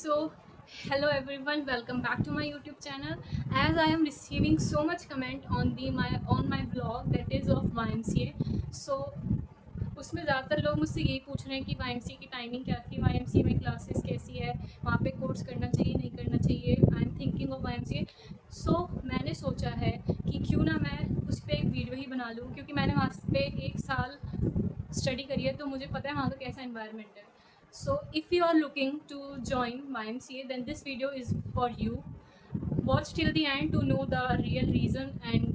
So, hello everyone, welcome back to my YouTube channel. As I am receiving so much comment on my vlog that is of YMCA. So उसमें ज़्यादातर लोग मुझसे यही पूछ रहे हैं कि YMCA की टाइमिंग क्या थी, YMCA में क्लासेस कैसी है, वहाँ पे कोर्स करना चाहिए नहीं करना चाहिए। I am thinking of YMCA। सो मैंने सोचा है कि क्यों ना मैं उस पर एक वीडियो ही बना लूँ, क्योंकि मैंने वहाँ पे 1 साल स्टडी करी है तो मुझे पता है वहाँ का कैसा इन्वायरमेंट है। So if you are looking to join YMCA, then this video is for you. Watch till the end to know the real reason and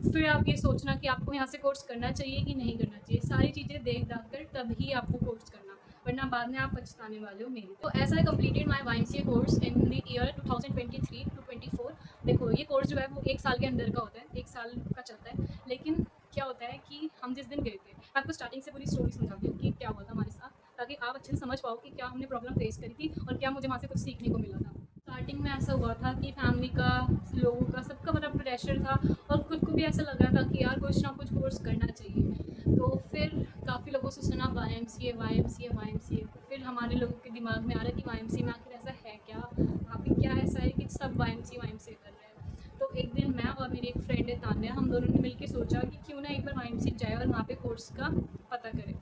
फिर आप ये सोचना कि आपको यहाँ से कोर्स करना चाहिए कि नहीं करना चाहिए। सारी चीज़ें देख दाख कर तभी आपको कोर्स करना, वरना बाद में आप पछताने वाले हो मेरी। तो as I completed my YMCA course in the year 2023 to 24। देखो ये कोर्स जो है वो 1 साल के अंदर का होता है, 1 साल का चलता है। लेकिन क्या होता है कि हम जिस दिन गए थे, मैं आपको स्टार्टिंग से पूरी स्टोरी समझाती हूँ कि क्या हुआ था हमारे साथ, ताकि आप अच्छे से समझ पाओ कि क्या हमने प्रॉब्लम फेस करी थी और क्या मुझे वहाँ से कुछ सीखने को मिला था। स्टार्टिंग में ऐसा हुआ था कि फैमिली का, लोगों का, सबका बड़ा प्रेशर था और खुद को भी ऐसा लग रहा था कि यार कुछ ना कुछ कोर्स करना चाहिए। तो फिर काफ़ी लोगों से सुना YMCA YMCA YMCA। फिर हमारे लोगों के दिमाग में आ रहा कि YMCA में आखिर ऐसा है क्या, वहाँ पे क्या ऐसा है कि सब YMCA YMCA कर रहे हैं। तो एक दिन मैं और मेरी एक फ्रेंड है तान्या, हम दोनों ने मिलकर सोचा कि क्यों ना एक बार YMCA जाए और वहाँ पे कोर्स का पता करें।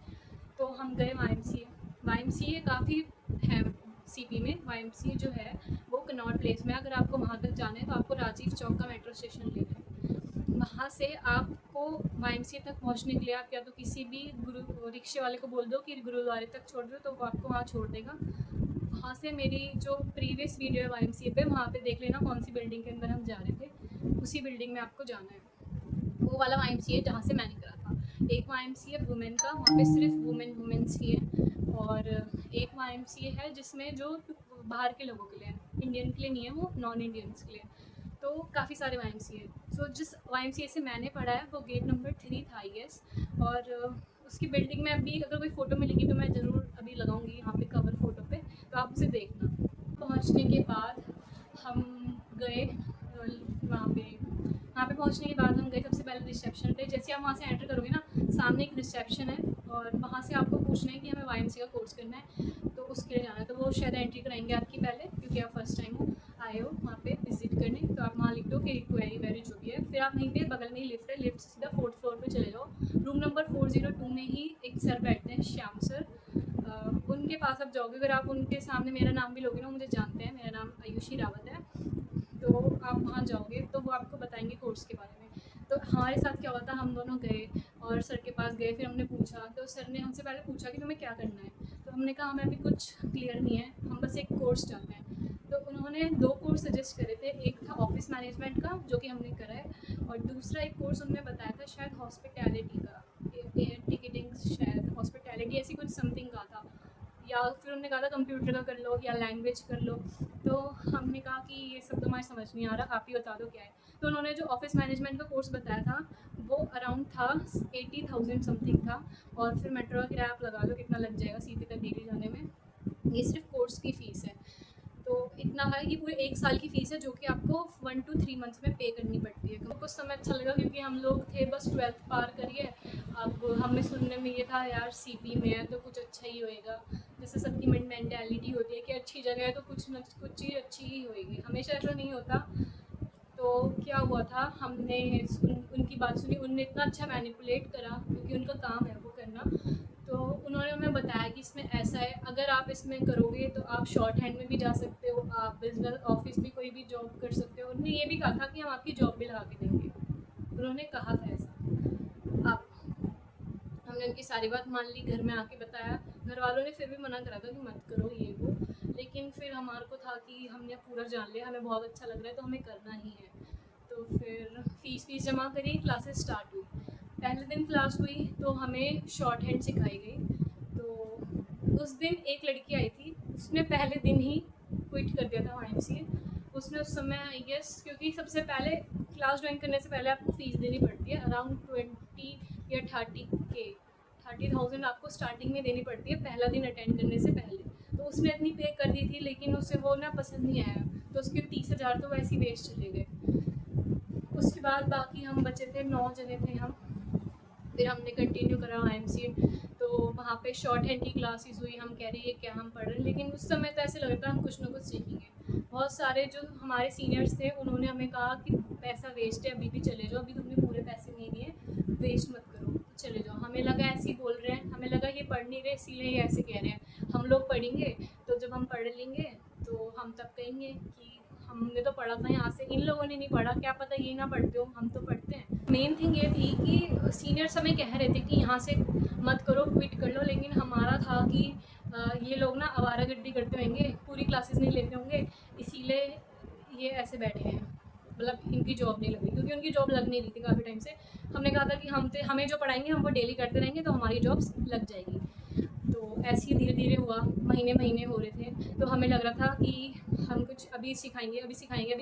तो हम गए YMCA काफ़ी है CP में। YMCA जो है वो कनॉट प्लेस में। अगर आपको वहाँ तक जाना है तो आपको राजीव चौक का मेट्रो स्टेशन लेना है। वहाँ से आपको YMCA तक पहुँचने के लिए आप या तो किसी भी गुरु रिक्शे वाले को बोल दो कि गुरुद्वारे तक छोड़ दो, तो वो आपको वहाँ छोड़ देगा। वहाँ से मेरी जो प्रीवियस वीडियो है YMCA पे, वहाँ पे देख लेना कौन सी बिल्डिंग के अंदर हम जा रहे थे, उसी बिल्डिंग में आपको जाना है। वो वाला YMCA जहाँ से मैंने करा था। एक YMCA वुमेन का, वहाँ पे सिर्फ वुमेन्स ही है, और एक YMCA है जिसमें जो बाहर के लोगों के लिए है, इंडियन के लिए नहीं है, वो नॉन इंडियंस के लिए। तो काफ़ी सारे YMCA। सो जिस YMCA से मैंने पढ़ा है वो गेट नंबर 3 था आई गेस। और उसकी बिल्डिंग में अभी अगर कोई फ़ोटो मिलेगी तो मैं ज़रूर अभी लगाऊंगी यहाँ पे कवर फ़ोटो पे, तो आप उसे देखना। पहुँचने के बाद हम गए वहाँ पे पहुँचने के बाद हम गए सबसे पहले रिसेप्शन पे। जैसे आप वहाँ से एंटर करोगे ना, सामने एक रिसेप्शन है और वहाँ से आपको पूछना है कि हमें YMCA का कोर्स करना है, तो उसके लिए जाना है। तो वो शायद एंट्री कराएंगे आपकी पहले, क्योंकि आप फर्स्ट टाइम आए हो वहाँ पे विजिट करने। तो आप वहाँ लिख दो कि क्वेरी जो भी है, फिर आप वहीं पे बगल में ही लिफ्ट है, लिफ्ट से सीधा 4th फ्लोर पे चले जाओ। रूम नंबर 402 में ही एक सर बैठते हैं, श्याम सर। उनके पास आप जाओगे, अगर आप उनके सामने मेरा नाम भी लोगे ना, मुझे जानते हैं, मेरा नाम आयुषी रावत है। तो आप वहाँ जाओगे तो वो आपको बताएंगे कोर्स के बारे में। तो हमारे साथ क्या हुआ था, हम दोनों गए और सर के पास गए। फिर हमने पूछा, तो सर ने हमसे पहले पूछा कि तुम्हें क्या करना है। तो हमने कहा हमें अभी कुछ क्लियर नहीं है, हम बस एक कोर्स चाहते हैं। तो उन्होंने 2 कोर्स सजेस्ट करे थे। एक था ऑफिस मैनेजमेंट का, जो कि हमने करा है, और दूसरा एक कोर्स उन्होंने बताया था शायद हॉस्पिटैलिटी का, एयर टिकटिंग, शायद हॉस्पिटैलिटी ऐसी कुछ समथिंग का था। या फिर उन्होंने कहा था कंप्यूटर का कर लो या लैंग्वेज कर लो। तो हमने कहा कि ये सब तो हमारी समझ नहीं आ रहा, आप ही बता दो क्या है। तो उन्होंने जो ऑफिस मैनेजमेंट का कोर्स बताया था वो अराउंड था 80,000 समथिंग था। और फिर मेट्रो का किराया आप लगा लो कितना लग जाएगा CP तक डेली जाने में। ये सिर्फ कोर्स की फ़ीस है। तो इतना है कि पूरे 1 साल की फ़ीस है, जो कि आपको 1 to 3 मंथ्स में पे करनी पड़ती है। तो कुछ समय अच्छा लगा क्योंकि हम लोग थे बस 12th पार करिए। अब हमें सुनने में ये था यार CP में है तो कुछ अच्छा ही होएगा। जैसे सबकी मेंटालिटी होती है कि अच्छी जगह है तो कुछ न कुछ चीज़ अच्छी ही होएगी, हमेशा ऐसा नहीं होता। तो क्या हुआ था, हमने उनकी बात सुनी। उनने इतना अच्छा मैनिपुलेट करा, क्योंकि उनका काम है वो करना। तो उन्होंने हमें बताया कि इसमें ऐसा है, अगर आप इसमें करोगे तो आप शॉर्ट हैंड में भी जा सकते हो, आप बिजनेस ऑफिस भी कोई भी जॉब कर सकते हो। उन्होंने ये भी कहा था कि हम आपकी जॉब भी लगा के देंगे, उन्होंने कहा था ऐसा। आप हमने उनकी सारी बात मान ली, घर में आके बताया। घर वालों ने फिर भी मना करा था कि मत करो ये वो, लेकिन फिर हमारे को था कि हमने पूरा जान लिया, हमें बहुत अच्छा लग रहा है तो हमें करना ही है। तो फिर फ़ीस जमा करी, क्लासेस स्टार्ट हुई। पहले दिन क्लास हुई तो हमें शॉर्ट हैंड सिखाई गई। तो उस दिन एक लड़की आई थी, उसने पहले दिन ही क्विट कर दिया था YMCA। उसने उस समय आई गेस, क्योंकि सबसे पहले क्लास ज्वाइन करने से पहले आपको फ़ीस देनी पड़ती है अराउंड 20 या 30,000 आपको स्टार्टिंग में देनी पड़ती है पहला दिन अटेंड करने से पहले। तो उसने इतनी पे कर दी थी, लेकिन उसे वो ना पसंद नहीं आया, तो उसके 30,000 तो वैसे ही वेस्ट चले गए। उसके बाद बाकी हम बचे थे 9 जने थे हम। फिर हमने कंटिन्यू करा YMCA। तो तो वहाँ पे शॉर्ट हैंड की क्लासेस हुई, हम कह रहे हैं क्या हम पढ़ रहे हैं, लेकिन उस समय तो ऐसे लग रहा था हम कुछ ना कुछ सीखेंगे। बहुत सारे जो हमारे सीनियर्स थे उन्होंने हमें कहा कि पैसा वेस्ट है, अभी भी चले जाओ, अभी तुमने पूरे पैसे नहीं दिए, वेस्ट मत करो, तो चले जाओ। हमें लगा ऐसे ही बोल रहे हैं, हमें लगा ये पढ़ नहीं रहे इसीलिए ये ऐसे कह रहे हैं। हम लोग पढ़ेंगे तो जब हम पढ़ लेंगे तो हम तब कहेंगे कि हमने तो पढ़ा था यहाँ से, इन लोगों ने नहीं पढ़ा, क्या पता ये ना पढ़ते हो, हम तो पढ़ते हैं। मेन थिंग ये थी कि सीनियर्स हमें कह रहे थे कि यहाँ से मत करो, क्विट कर लो, लेकिन हमारा था कि ये लोग ना आवारागर्दी करते होंगे, पूरी क्लासेस नहीं लेते होंगे, इसीलिए ये ऐसे बैठे हैं, मतलब इनकी जॉब नहीं लगी, क्योंकि उनकी जॉब लग नहीं रही थी काफ़ी टाइम से। हमने कहा था कि हमें जो पढ़ाएंगे हम वो डेली करते रहेंगे तो हमारी जॉब्स लग जाएगी। तो ऐसे ही धीरे धीरे हुआ, महीने महीने हो रहे थे, तो हमें लग रहा था कि हम कुछ अभी सिखाएंगे, अभी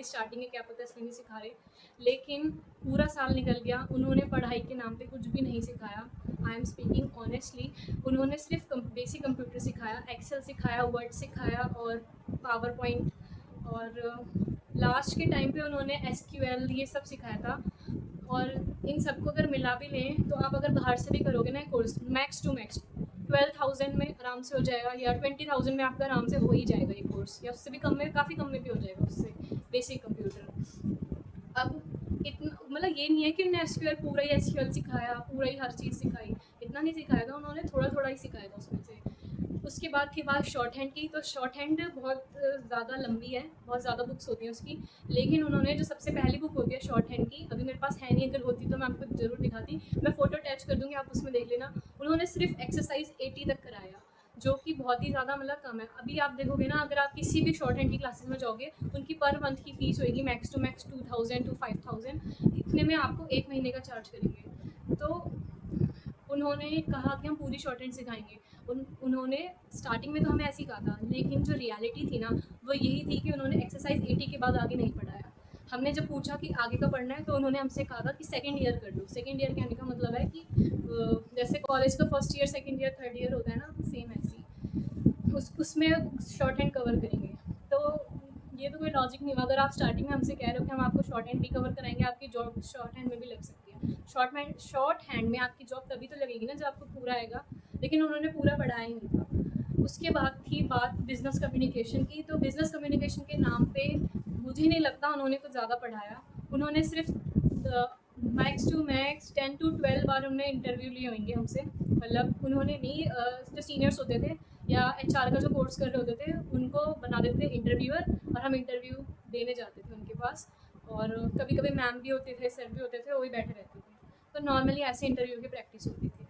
स्टार्टिंग है, क्या पता इसलिए नहीं सिखा रहे। लेकिन पूरा साल निकल गया, उन्होंने पढ़ाई के नाम पे कुछ भी नहीं सिखाया। आई एम स्पीकिंग ऑनेस्टली, उन्होंने सिर्फ बेसिक कंप्यूटर सिखाया, एक्सेल सिखाया, वर्ड सिखाया और पावर पॉइंट, और लास्ट के टाइम पे उन्होंने SQL ये सब सिखाया था। और इन सबको अगर मिला भी लें तो आप अगर बाहर से भी करोगे ना कोर्स, मैक्स टू मैक्स 12,000 में आराम से हो जाएगा, या 20,000 में आपका आराम से हो ही जाएगा ये कोर्स, या उससे भी कम में, काफ़ी कम में भी हो जाएगा उससे, बेसिक कंप्यूटर। अब इतना मतलब ये नहीं है कि उन्होंने SQL पूरा ही SQL सिखाया, पूरा ही हर चीज़ सिखाई, इतना नहीं सिखाया था उन्होंने, थोड़ा थोड़ा ही सिखाया था उसमें से। उसके बाद थी बात शॉर्ट हैंड की, तो शॉर्ट हैंड बहुत ज़्यादा लंबी है, बहुत ज़्यादा बुक्स होती हैं उसकी, लेकिन उन्होंने जो सबसे पहली बुक होती है शॉर्ट हैंड की, अभी मेरे पास है नहीं, अगर होती तो मैं आपको ज़रूर दिखाती, मैं फ़ोटो अटैच कर दूँगी, आप उसमें देख लेना। उन्होंने सिर्फ एक्सरसाइज 80 तक कराया, जो कि बहुत ही ज़्यादा मतलब कम है। अभी आप देखोगे ना, अगर आप किसी भी शॉर्ट हैंड की क्लासेस में जाओगे, उनकी पर मंथ की फ़ीस होएगी मैक्स टू मैक्स 2,000 to 5,000, इतने में आपको 1 महीने का चार्ज करेंगे। तो उन्होंने कहा कि हम पूरी शॉर्ट हैंड सिखाएंगे। उन्होंने स्टार्टिंग में तो हमें ऐसे ही कहा था, लेकिन जो रियलिटी थी ना वो यही थी कि उन्होंने एक्सरसाइज 80 के बाद आगे नहीं पढ़ाया। हमने जब पूछा कि आगे का पढ़ना है तो उन्होंने हमसे कहा था कि सेकंड ईयर कर लो। सेकंड ईयर कहने का मतलब है कि जैसे कॉलेज का first year, second year, third year होता है ना, सेम ऐसी उसमें शॉर्ट हैंड कवर करेंगे। तो ये तो कोई लॉजिक नहीं हुआ, अगर आप स्टार्टिंग में हमसे कह रहे हो कि हम आपको शॉर्ट हैंड भी कवर कराएंगे, आपकी जॉब शॉर्ट हैंड में भी लग सकती है। शॉर्ट हैंड में आपकी जॉब तभी तो लगेगी ना जब आपको पूरा आएगा, लेकिन उन्होंने पूरा पढ़ाया ही नहीं था। उसके बाद थी बात बिज़नेस कम्युनिकेशन की, तो बिज़नेस कम्युनिकेशन के नाम पे मुझे नहीं लगता उन्होंने कुछ ज़्यादा पढ़ाया। उन्होंने सिर्फ मैक्स टू मैक्स 10 to 12 बार उन्होंने इंटरव्यू लिए होंगे हमसे, मतलब उन्होंने नहीं, जो सीनियर्स होते थे या HR का जो कोर्स कर रहे होते थे उनको बना देते थे इंटरव्यूअर, और हम इंटरव्यू देने जाते थे उनके पास, और कभी कभी मैम भी होते थे, सर भी होते थे, वो भी बैठे रहते थे। तो नॉर्मली ऐसे इंटरव्यू की प्रैक्टिस होती थी,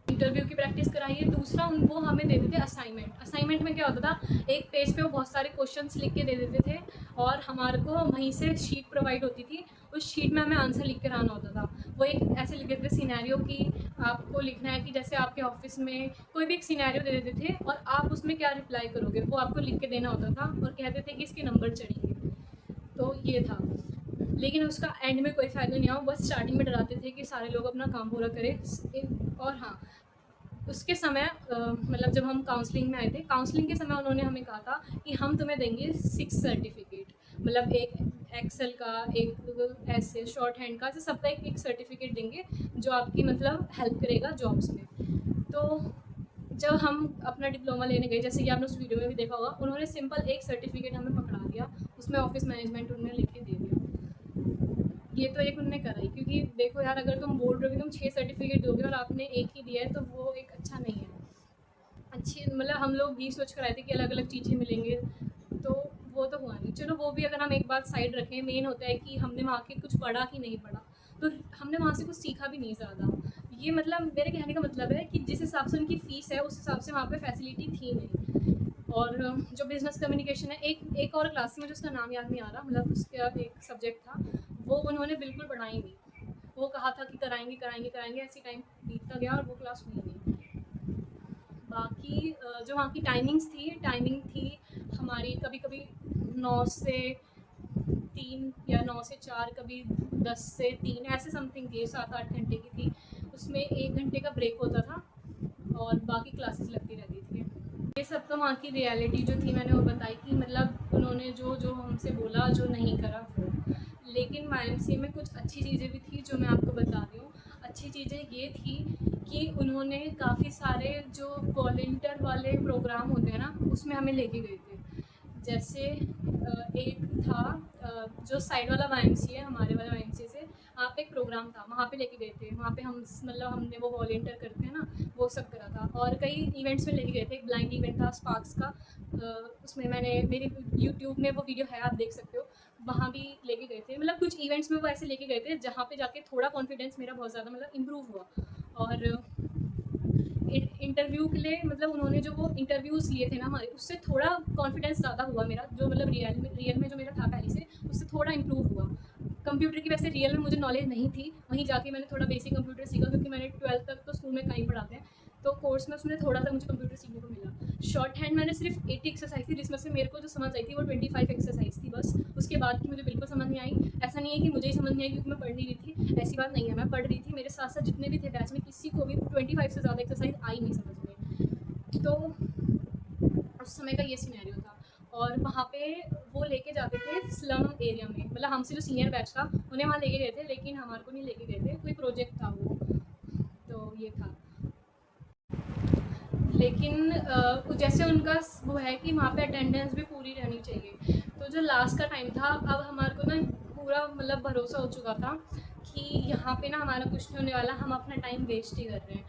इंटरव्यू की प्रैक्टिस कराइए। दूसरा वो हमें देते थे असाइनमेंट में क्या होता था, एक पेज पे वो बहुत सारे क्वेश्चंस लिख के दे देते थे, और हमारे को वहीं से शीट प्रोवाइड होती थी, उस शीट में हमें आंसर लिख कर आना होता था। वो एक ऐसे लिख देते थे सिनेरियो की आपको लिखना है कि जैसे आपके ऑफिस में कोई भी एक सिनेरियो दे देते थे और आप उसमें क्या रिप्लाई करोगे वो आपको लिख के देना होता था, और कहते थे कि इसके नंबर चढ़ेंगे। तो ये था, लेकिन उसका एंड में कोई फ़ायदा नहीं हुआ, बस स्टार्टिंग में डराते थे कि सारे लोग अपना काम पूरा करें। और हाँ, उसके समय मतलब जब हम काउंसलिंग में आए थे, काउंसलिंग के समय उन्होंने हमें कहा था कि हम तुम्हें देंगे 6 सर्टिफिकेट, मतलब एक एक्सेल का, एक ऐसे शॉर्ट हैंड का, ऐसे सबका एक सर्टिफिकेट देंगे जो आपकी मतलब हेल्प करेगा जॉब्स में। तो जब हम अपना डिप्लोमा लेने गए, जैसे कि आपने उस वीडियो में भी देखा होगा, उन्होंने सिंपल एक सर्टिफिकेट हमें पकड़ा दिया, उसमें ऑफिस मैनेजमेंट उन्होंने लिख के दे दिया। ये तो एक उन्होंने करा ही, क्योंकि देखो यार, अगर तुम बोल रहे हो कि तुम 6 सर्टिफिकेट दोगे और आपने एक ही दिया है तो वो एक अच्छा नहीं है। अच्छी मतलब हम लोग ये सोच कर आए थे कि अलग अलग चीज़ें मिलेंगे, तो वो तो हुआ नहीं। चलो वो भी अगर हम एक बात साइड रखें, मेन होता है कि हमने वहाँ के कुछ पढ़ा कि नहीं पढ़ा, तो हमने वहाँ से कुछ सीखा भी नहीं ज़्यादा। ये मतलब मेरे कहने का मतलब है कि जिस हिसाब से उनकी फ़ीस है उस हिसाब से वहाँ पे फैसिलिटी थी नहीं। और जो बिज़नेस कम्युनिकेशन है, एक और क्लास थी, मुझे उसका नाम याद नहीं आ रहा, मतलब उसका एक सब्जेक्ट था, वो उन्होंने बिल्कुल पढ़ाई नहीं। वो कहा था कि कराएंगे कराएंगे कराएंगे, ऐसी टाइम बीतता गया और वो क्लास हुई नहीं। बाकी जो वहाँ की टाइमिंग थी हमारी, कभी कभी 9 से 3 या 9 से 4, कभी 10 से 3, ऐसे समथिंग थी, 7-8 घंटे की थी। उसमें 1 घंटे का ब्रेक होता था और बाकी क्लासेस लगती रहती थी। ये सब तो वहाँ की रियलिटी जो थी, मैंने वो बताई कि मतलब उन्होंने जो जो हमसे बोला, जो नहीं करा वो। लेकिन YMCA में कुछ अच्छी चीज़ें भी थी जो मैं आपको बता रही हूँ। अच्छी चीज़ें ये थी कि उन्होंने काफ़ी सारे जो वॉलंटियर वाले प्रोग्राम होते हैं ना, उसमें हमें लेके गए थे। जैसे एक था जो साइड वाला वाईएमसीए है, हमारे वाला वाईएमसीए से वहाँ पे एक प्रोग्राम था, वहाँ पे लेके गए थे। वहाँ पे हम मतलब हमने वो वॉलंटियर करते हैं ना, वो सब करा था। और कई इवेंट्स में लेके गए थे। एक ब्लाइंड इवेंट था स्पार्क्स का, उसमें मैंने मेरी यूट्यूब में वो वीडियो है, आप देख सकते हो। वहाँ भी लेके गए थे। मतलब कुछ इवेंट्स में वो ऐसे लेके गए थे जहाँ पे जाके थोड़ा कॉन्फिडेंस मेरा बहुत ज़्यादा मतलब इम्प्रूव हुआ। और इंटरव्यू के लिए मतलब उन्होंने जो वो इंटरव्यूज़ लिए थे ना हमारे, उससे थोड़ा कॉन्फिडेंस ज़्यादा हुआ मेरा, जो मतलब रियल में जो मेरा था पहले से, उससे थोड़ा इम्प्रूव हुआ। कंप्यूटर की वैसे रियल में मुझे नॉलेज नहीं थी, वहीं जाके मैंने थोड़ा बेसिक कंप्यूटर सीखा, क्योंकि मैंने 12th तक तो स्कूल में कहीं पढ़ाते हैं, तो कोर्स में उसमें थोड़ा सा मुझे कंप्यूटर सीखने को मिला। शॉर्ट हैंड मैंने सिर्फ 80 एक्सरसाइज थी, जिसमें से मेरे को जो समझ आई थी वो 25 एक्सरसाइज थी बस। उसके बाद की मुझे बिल्कुल समझ नहीं आई। ऐसा नहीं है कि मुझे ही समझ नहीं आई क्योंकि मैं पढ़ नहीं रही थी, ऐसी बात नहीं है, मैं पढ़ रही थी। मेरे साथ साथ जितने भी थे बैच में, किसी को भी 25 से ज़्यादा एक्सरसाइज आई नहीं समझ में। तो उस समय का ये सिनेरियो था। और वहाँ पे वो लेके जाते थे स्लम एरिया में, मतलब हमसे जो सीनियर बैच था उन्हें वहाँ लेके गए थे, लेकिन हमारे को नहीं लेके गए थे, कोई प्रोजेक्ट था वो। तो ये था। लेकिन जैसे उनका वो है कि वहाँ पे अटेंडेंस भी पूरी रहनी चाहिए। तो जो लास्ट का टाइम था, अब हमारे को ना पूरा मतलब भरोसा हो चुका था कि यहाँ पे ना हमारा कुछ नहीं होने वाला, हम अपना टाइम वेस्ट ही कर रहे हैं।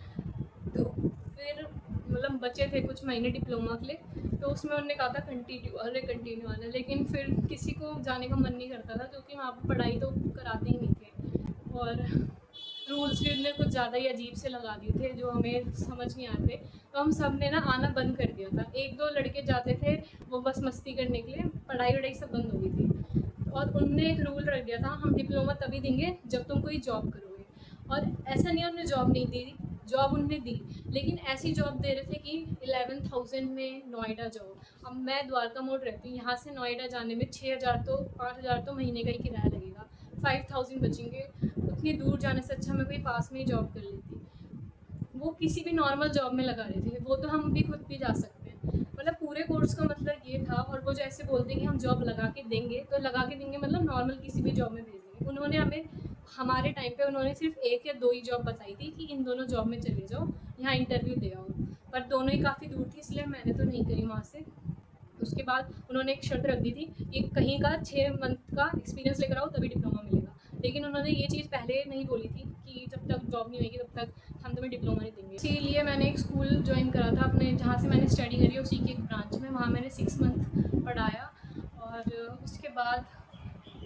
तो फिर मतलब बचे थे कुछ महीने डिप्लोमा के लिए, तो उसमें उन्होंने कहा था कंटिन्यू वाला, लेकिन फिर किसी को जाने का मन नहीं करता था, क्योंकि वहाँ पर पढ़ाई तो कराते ही नहीं थे। और रूल्स भी उनने कुछ ज़्यादा ही अजीब से लगा दिए थे, जो हमें समझ नहीं आते। तो हम सब ने ना आना बंद कर दिया था। एक दो लड़के जाते थे वो बस मस्ती करने के लिए, पढ़ाई वढ़ाई सब बंद हो गई थी। और उनने एक रूल रख दिया था, हम डिप्लोमा तभी देंगे जब तुम कोई जॉब करोगे। और ऐसा नहीं है उन्होंने जॉब नहीं दी, जॉब उन्होंने दी, लेकिन ऐसी जॉब दे रहे थे कि 11,000 में नोएडा जाओ। अब मैं द्वारका मोड़ रहती हूँ, यहाँ से नोएडा जाने में 6,000 तो 8,000 तो महीने का ही किराया लगेगा, 5,000 बचेंगे। उतनी दूर जाने से अच्छा मैं कोई पास में ही जॉब कर लेती। वो किसी भी नॉर्मल जॉब में लगा रहे थे, वो तो हम भी खुद भी जा सकते हैं। मतलब पूरे कोर्स का मतलब ये था। और वो जो ऐसे बोलते हैं कि हम जॉब लगा के देंगे, तो लगा के देंगे मतलब नॉर्मल किसी भी जॉब में भेज देंगे। उन्होंने हमें हमारे टाइम पे उन्होंने सिर्फ 1 या 2 ही जॉब बताई थी कि इन दोनों जॉब में चले जाओ, यहाँ इंटरव्यू दे आओ। पर दोनों ही काफ़ी दूर थी, इसलिए मैंने तो नहीं करी वहाँ से। उसके बाद उन्होंने एक शर्त रख दी थी कि कहीं का 6 मंथ का एक्सपीरियंस लेकर आओ तभी डिप्लोमा मिलेगा। लेकिन उन्होंने ये चीज़ पहले नहीं बोली थी कि जब तक जॉब नहीं होगी तब तक हम तुम्हें डिप्लोमा नहीं देंगे। इसीलिए मैंने एक स्कूल ज्वाइन करा था अपने, जहाँ से मैंने स्टडी करी है उसी की एक ब्रांच में। वहाँ मैंने 6 मंथ पढ़ाया। और उसके बाद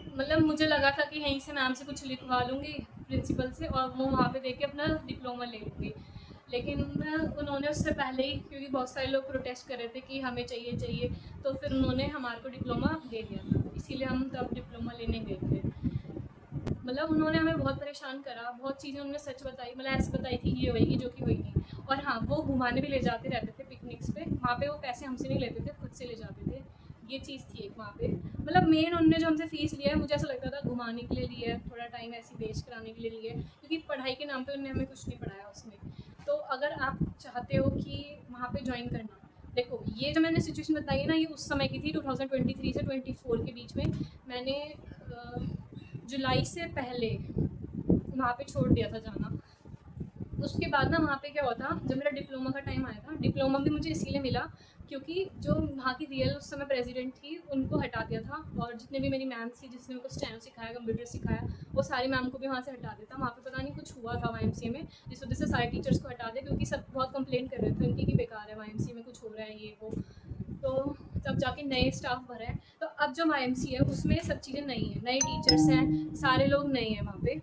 मतलब मुझे लगा था कि यहीं से मैम से कुछ लिखवा लूँगी, प्रिंसिपल से, और वो वहाँ पे देके अपना डिप्लोमा ले लूँगी। लेकिन उन्होंने उससे पहले ही, क्योंकि बहुत सारे लोग प्रोटेस्ट कर रहे थे कि हमें चाहिए चाहिए, तो फिर उन्होंने हमारे को डिप्लोमा दे दिया था, इसीलिए हम तब डिप्लोमा लेने गए थे। मतलब उन्होंने हमें बहुत परेशान करा, बहुत चीज़ें उन्होंने सच बताई, मतलब ऐसे बताई थी कि ये होएगी जो कि हुई नहीं। और हाँ, वो घुमाने भी ले जाते रहते थे पिकनिक्स पे, वहाँ पे वो पैसे हमसे नहीं लेते थे, खुद से ले जाते थे। ये चीज़ थी एक वहाँ पे। मतलब मेन उनने जो हमसे फ़ीस लिया है, मुझे ऐसा लगता था घुमाने के लिए लिया है, थोड़ा टाइम ऐसे वेस्ट कराने के लिए लिया है, क्योंकि पढ़ाई के नाम पे उन्होंने हमें कुछ नहीं पढ़ाया उसमें। तो अगर आप चाहते हो कि वहाँ पे ज्वाइन करना, देखो ये जो मैंने सिचुएशन बताई है ना, ये उस समय की थी 2023 से 24 के बीच में। मैंने जुलाई से पहले वहाँ पे छोड़ दिया था जाना। उसके बाद ना वहाँ पे क्या हुआ था, जब मेरा डिप्लोमा का टाइम आया था, डिप्लोमा भी मुझे इसीलिए मिला क्योंकि जो वहाँ की रियल उस समय प्रेसिडेंट थी उनको हटा दिया था। और जितने भी मेरी मैम थी जिसने मेरे को स्टेनो सिखाया, कंप्यूटर सिखाया, वो सारी मैम को भी वहाँ से हटा दिया था। वहाँ पे पता नहीं कुछ हुआ था YMCA में, जिस वजह से सारे टीचर्स को हटा दिया, क्योंकि सब बहुत कंप्लेन कर रहे थे उनकी कि बेकार है YMCA में, कुछ हो रहा है ये वो। तो तब जाके नए स्टाफ भरा है। तो अब जो YMCA है उसमें सब चीज़ें नई हैं, नए टीचर्स हैं, सारे लोग नए हैं वहाँ पे।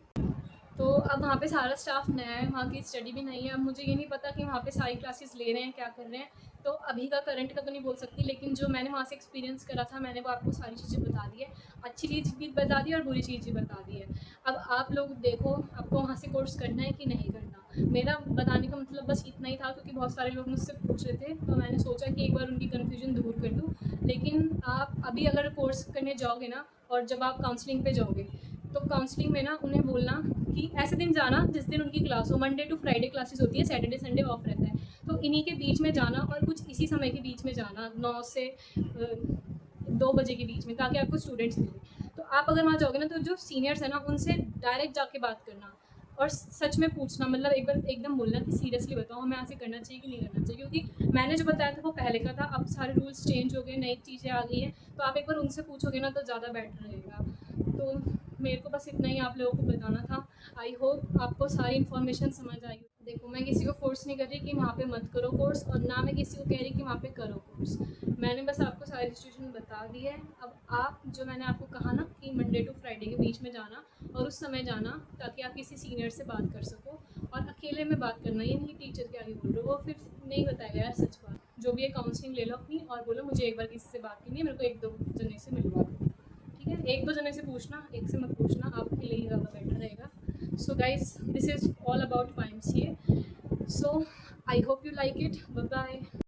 तो अब वहाँ पे सारा स्टाफ नया है, वहाँ की स्टडी भी नई है। अब मुझे ये नहीं पता कि वहाँ पे सारी क्लासेस ले रहे हैं, क्या कर रहे हैं। तो अभी का करंट का तो नहीं बोल सकती, लेकिन जो मैंने वहाँ से एक्सपीरियंस करा था, मैंने वो आपको सारी चीज़ें बता दी है। अच्छी चीज़ भी बता दी और बुरी चीज़ भी बता दी है। अब आप लोग देखो आपको वहाँ से कोर्स करना है कि नहीं करना। मेरा बताने का मतलब बस इतना ही था, क्योंकि बहुत सारे लोग मुझसे पूछ रहे थे, तो मैंने सोचा कि एक बार उनकी कन्फ्यूजन दूर कर दूँ। लेकिन आप अभी अगर कोर्स करने जाओगे ना, और जब आप काउंसलिंग पे जाओगे, तो काउंसलिंग में ना उन्हें बोलना कि ऐसे दिन जाना जिस दिन उनकी क्लास हो। मंडे टू फ्राइडे क्लासेस होती है, सैटरडे संडे ऑफ रहता है। तो इन्हीं के बीच में जाना, और कुछ इसी समय के बीच में जाना, 9 से 2 बजे के बीच में, ताकि आपको स्टूडेंट्स मिले। तो आप अगर वहाँ जाओगे ना, तो जो सीनियर्स हैं ना उनसे डायरेक्ट जाके बात करना। और सच में पूछना, मतलब एक बार एकदम बोलना कि सीरियसली बताओ हमें यहाँ से करना चाहिए कि नहीं करना चाहिए, क्योंकि मैंने जो बताया था वो पहले का था, अब सारे रूल्स चेंज हो गए, नई चीज़ें आ गई हैं, तो आप एक बार उनसे पूछोगे ना तो ज़्यादा बेटर रहेगा। तो मेरे को बस इतना ही आप लोगों को बताना था। आई होप आपको सारी इन्फॉर्मेशन समझ आई। देखो, मैं किसी को फोर्स नहीं कर रही कि वहाँ पे मत करो कोर्स, और ना मैं किसी को कह रही कि वहाँ पे करो कोर्स। मैंने बस आपको सारी सिचुएशन बता दी है। अब आप, जो मैंने आपको कहा ना कि मंडे टू फ्राइडे के बीच में जाना और उस समय जाना, ताकि आप किसी सीनियर से बात कर सको, और अकेले में बात करना, ये नहीं टीचर के आगे बोल रहे हो, वो फिर नहीं बताएगा यार सच बात। जो भी है काउंसलिंग ले लो अपनी, और बोलो मुझे एक बार किसी से बात करनी है, मेरे को 1-2 जने से मिलवा दो, ठीक है? 1-2 जने से पूछना, एक से मत पूछना, आपके लिए ही ज़्यादा बेटर रहेगा। So guys, this is all about YMCA. So I hope you like it. Bye bye.